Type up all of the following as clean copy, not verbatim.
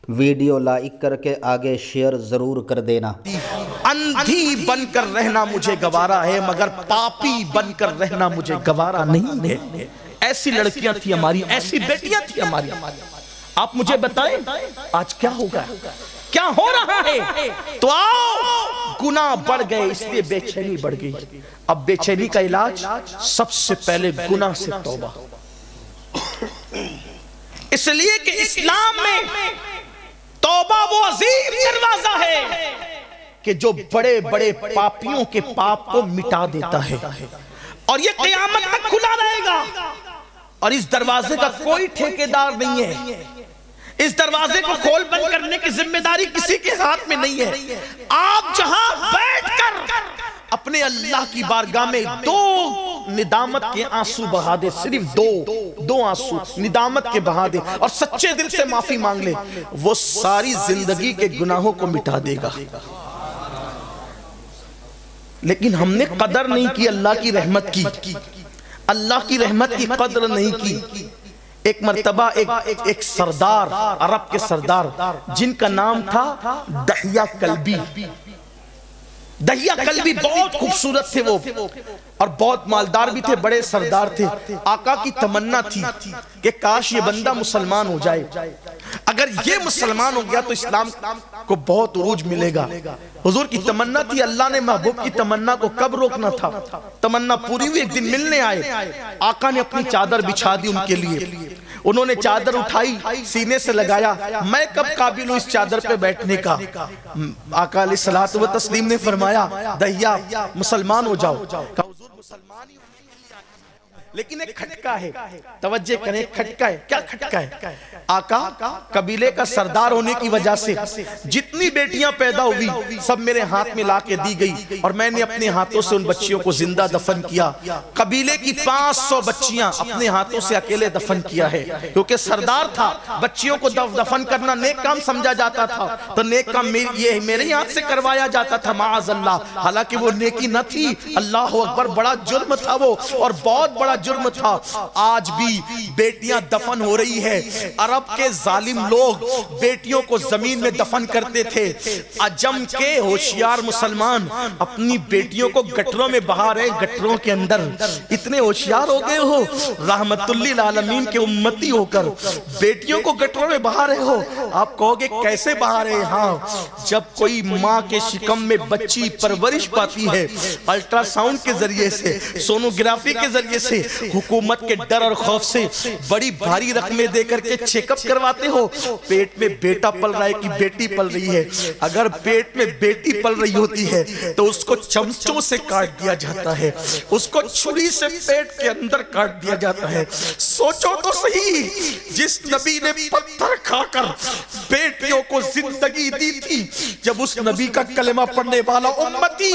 Video like کر کے آگے شیئر ضرور کر دینا۔ اندھی بن کر رہنا مجھے گوارا ہے، مگر پاپی بن کر رہنا مجھے گوارا نہیں ہے۔ ایسی لڑکیاں تھی ہماری، ایسی بیٹیاں تھی ہماری۔ آپ مجھے بتائیں آج کیا ہوگا، کیا ہو رہا ہے؟ تو آؤ، گناہ بڑھ گئے اس لیے بے چینی بڑھ گئی۔ اب بے چینی کا علاج سب سے پہلے گناہ سے توبہ، اس لیے کہ اسلام میں توبہ وہ عظیم دروازہ ہے کہ جو بڑے بڑے پاپیوں کے پاپ کو مٹا دیتا ہے، اور یہ قیامت تک کھلا رہے گا، اور اس دروازے کا کوئی ٹھیکیدار نہیں ہے۔ اس دروازے کو کھول بند کرنے کی ذمہ داری کسی کے ہاتھ میں نہیں ہے۔ آپ جہاں بیٹھ کر اپنے اللہ کی بارگاہ میں دو ندامت کے آنسو بہا دے، صرف دو آنسو ندامت کے بہا دے، اور سچے دل سے معافی مانگ لے، وہ ساری زندگی کے گناہوں کو مٹا دے گا۔ لیکن ہم نے قدر نہیں کی اللہ کی رحمت کی، اللہ کی رحمت کی قدر نہیں کی۔ ایک مرتبہ ایک سردار، عرب کے سردار جن کا نام تھا دحیہ کلبی، دحیہ کلبی بہت خوبصورت تھے وہ، اور بہت مالدار بھی تھے، بڑے سردار تھے۔ آقا کی تمنا تھی کہ کاش یہ بندہ مسلمان ہو جائے، اگر یہ مسلمان ہو گیا تو اسلام کو بہت عروج ملے گا۔ حضور کی تمنا تھی، اللہ نے محبوب کی تمنا کو کب روکنا تھا؟ تمنا پوری ہوئی، ایک دن ملنے آئے، آقا نے اپنی چادر بچھا دی ان کے لیے، انہوں نے چادر اٹھائی، سینے سے لگایا، میں کب قابل ہوں اس چادر پہ بیٹھنے کا؟ آقا علیہ الصلوۃ والتسلیم نے فرمایا دحیہ مسلمان ہو جاؤ۔ کہا حضور مسلمان ہی لیکن ایک کھٹکا ہے، توجہ کریں، ایک کھٹکا ہے۔ کیا کھٹکا ہے؟ آقا قبیلے کا سردار ہونے کی وجہ سے جتنی بیٹیاں پیدا ہوئی سب میرے ہاتھ میں لا کے دی گئی، اور میں نے اپنے ہاتھوں سے ان بچیوں کو زندہ دفن کیا۔ قبیلے کی 500 بچیاں اپنے ہاتھوں سے اکیلے دفن کیا ہے، کیونکہ سردار تھا، بچیوں کو دفن کرنا نیک کام سمجھا جاتا تھا، تو نیک کام یہ میرے ہاتھ سے کروایا جاتا تھا، معاذ اللہ۔ حالانکہ وہ نیکی نہ تھی، اللہ اکبر، بڑا جرم تھا وہ، اور بہت بڑا جرم تھا۔ آج بھی بیٹیاں دفن ہو رہی ہے۔ عرب کے ظالم لوگ بیٹیوں کو زمین میں دفن کرتے تھے، عجم کے ہوشیار مسلمان اپنی بیٹیوں کو گٹروں میں بہا رہے، گٹروں کے اندر۔ اتنے ہوشیار ہو گئے ہو، رحمت للعالمین کے امتی ہو کر بیٹیوں کو گٹروں میں بہا رہے ہو۔ آپ کہو گے کیسے بہا رہے؟ ہاں، جب کوئی ماں کے شکم میں بچی پرورش پاتی ہے، الٹرا ساؤنڈ کے ذریعے سے، سونوگرافی کے ذریعے سے، حکومت کے ڈر اور خوف سے بڑی بھاری رقمیں دے کر کے چیک اپ کرواتے ہو، پیٹ میں بیٹا پل رہا ہے کہ بیٹی پل رہی ہے؟ اگر پیٹ میں بیٹی پل رہی ہوتی ہے تو اس کو چمچوں سے کاٹ دیا جاتا ہے، اس کو چھری سے پیٹ کے اندر کاٹ دیا جاتا ہے۔ سوچو تو صحیح، جس نبی نے پتھر کھا کر بیٹیوں کو زندگی دی تھی، جب اس نبی کا کلمہ پڑھنے والا امتی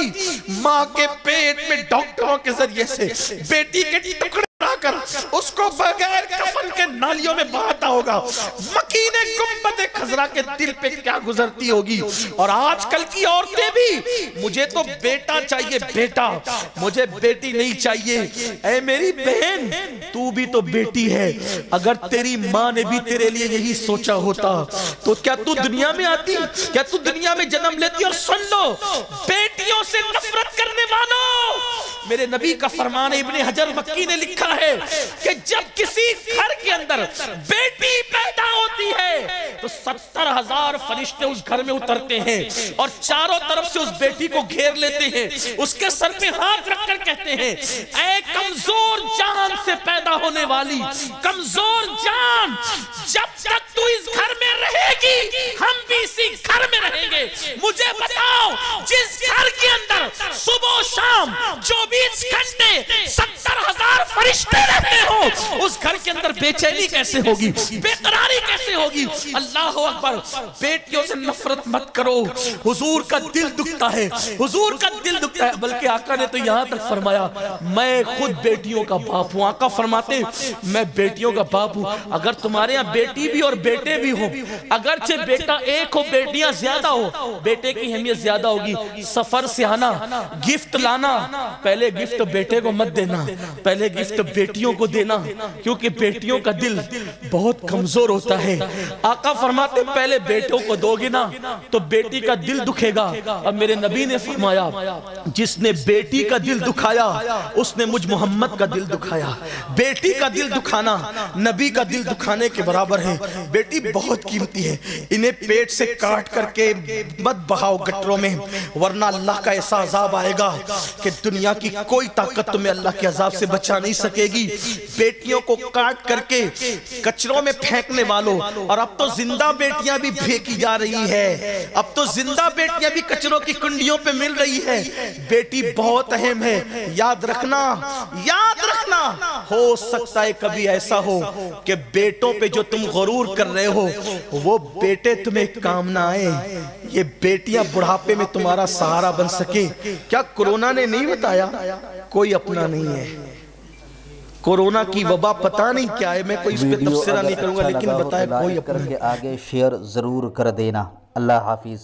ماں کے پیٹ میں ڈاکٹروں کے ذریعے سے بیٹی کے ٹکڑے کر اس کو بغیر کفن کے نالیوں میں بہاتا ہوگا، مکین گنبد خضرا کے دل پہ کیا گزرتی ہوگی؟ اور آج کل کی عورتیں بھی، مجھے تو بیٹا چاہیے، بیٹا، مجھے بیٹی نہیں چاہیے۔ اے میری بہن، تو بھی تو بیٹی ہے، اگر تیری ماں نے بھی تیرے لیے یہی سوچا ہوتا تو کیا تو دنیا میں آتی؟ کیا تو دنیا میں جنم لیتی؟ اور سن لو، بیٹیوں سے نفرت کرنے والوں، میرے نبی کا فرمان ابن حجر مکی نے لکھا ہے کہ جب کسی گھر کے اندر بیٹی پیدا ہوتی ہے تو 70,000 فرشتے اس گھر میں اترتے ہیں، اور چاروں طرف سے اس بیٹی کو گھیر لیتے ہیں، اس کے سر پہ ہاتھ رکھ کر کہتے ہیں اے کمزور جان سے پیدا ہونے والی کمزور جان، جب تک تو اس گھر میں رہے گی ہم بھی اسی گھر میں رہیں گے۔ مجھے بتاؤ، جس گھر کے اندر صبح و شام 24 گھنٹے 70,000 فرشتے رہتے ہو، اس گھر کے اندر بے چینی کیسے ہوگی، بے قراری کیسے ہوگی؟ اللہ اکبر، بیٹیوں سے نفرت مت کرو، حضور کا دل دکھتا ہے، حضور کا دل دکھتا ہے۔ بلکہ آقا نے تو یہاں تک فرمایا میں خود بیٹیوں کا باپ ہوں۔ آقا فرماتے میں بیٹیوں کا باپ ہوں۔ اگر تمہارے یہاں بیٹی بھی اور بیٹے بھی ہوں، اگرچہ بیٹا ایک ہو بیٹیاں زیادہ ہو، بیٹے کی اہمیت زیادہ ہوگی۔ سفر سے آنا، گفٹ لانا، پہلے گفٹ بیٹے کو مت دینا، پہلے گفٹ بیٹیوں کو دینا، کیونکہ بیٹیوں کا دل بہت کمزور ہوتا ہے۔ آقا فرماتے پہلے بیٹوں کو دو گے نا تو بیٹی کا دل دکھے گا، اور میرے نبی نے فرمایا جس نے بیٹی کا دل دکھایا اس نے مجھ محمد کا دل دکھایا۔ بیٹی کا دل دکھانا نبی کا دل دکھانے کے برابر ہے۔ بیٹی بہت قیمتی ہے، انہیں پیٹ سے کاٹ کر کے مت بہاؤ گٹروں میں، ورنہ اللہ کا ایسا عذاب آئے گا کہ دنیا کی کوئی طاقت تمہیں اللہ کے عذاب سے بچا نہیں سکے گی۔ بیٹیوں کو کاٹ کر کے کچروں میں پھینکنے والوں، اور اب تو زندہ بیٹیاں بھی پھینکی جا رہی ہے، اب تو زندہ بیٹیاں بھی کچروں کی کنڈیوں پہ مل رہی ہے۔ بیٹی بہت اہم ہے، یاد رکھنا، یاد رکھنا۔ ہو سکتا ہے کبھی ایسا ہو کہ بیٹوں پہ جو تم غرور کر رہے ہو وہ بیٹے تمہیں کام نہ آئے، یہ بیٹیاں بڑھاپے میں تمہارا سہارا بن سکے۔ کیا کورونا نے نہیں بتایا کوئی اپنا نہیں ہے؟ کورونا کی وبا پتہ نہیں کیا ہے، میں کوئی اس پہ تبصرہ نہیں کروں گا، لیکن بتایا کوئی اپنا نہیں ہے۔ آگے شیئر ضرور کر دینا۔ اللہ حافظ۔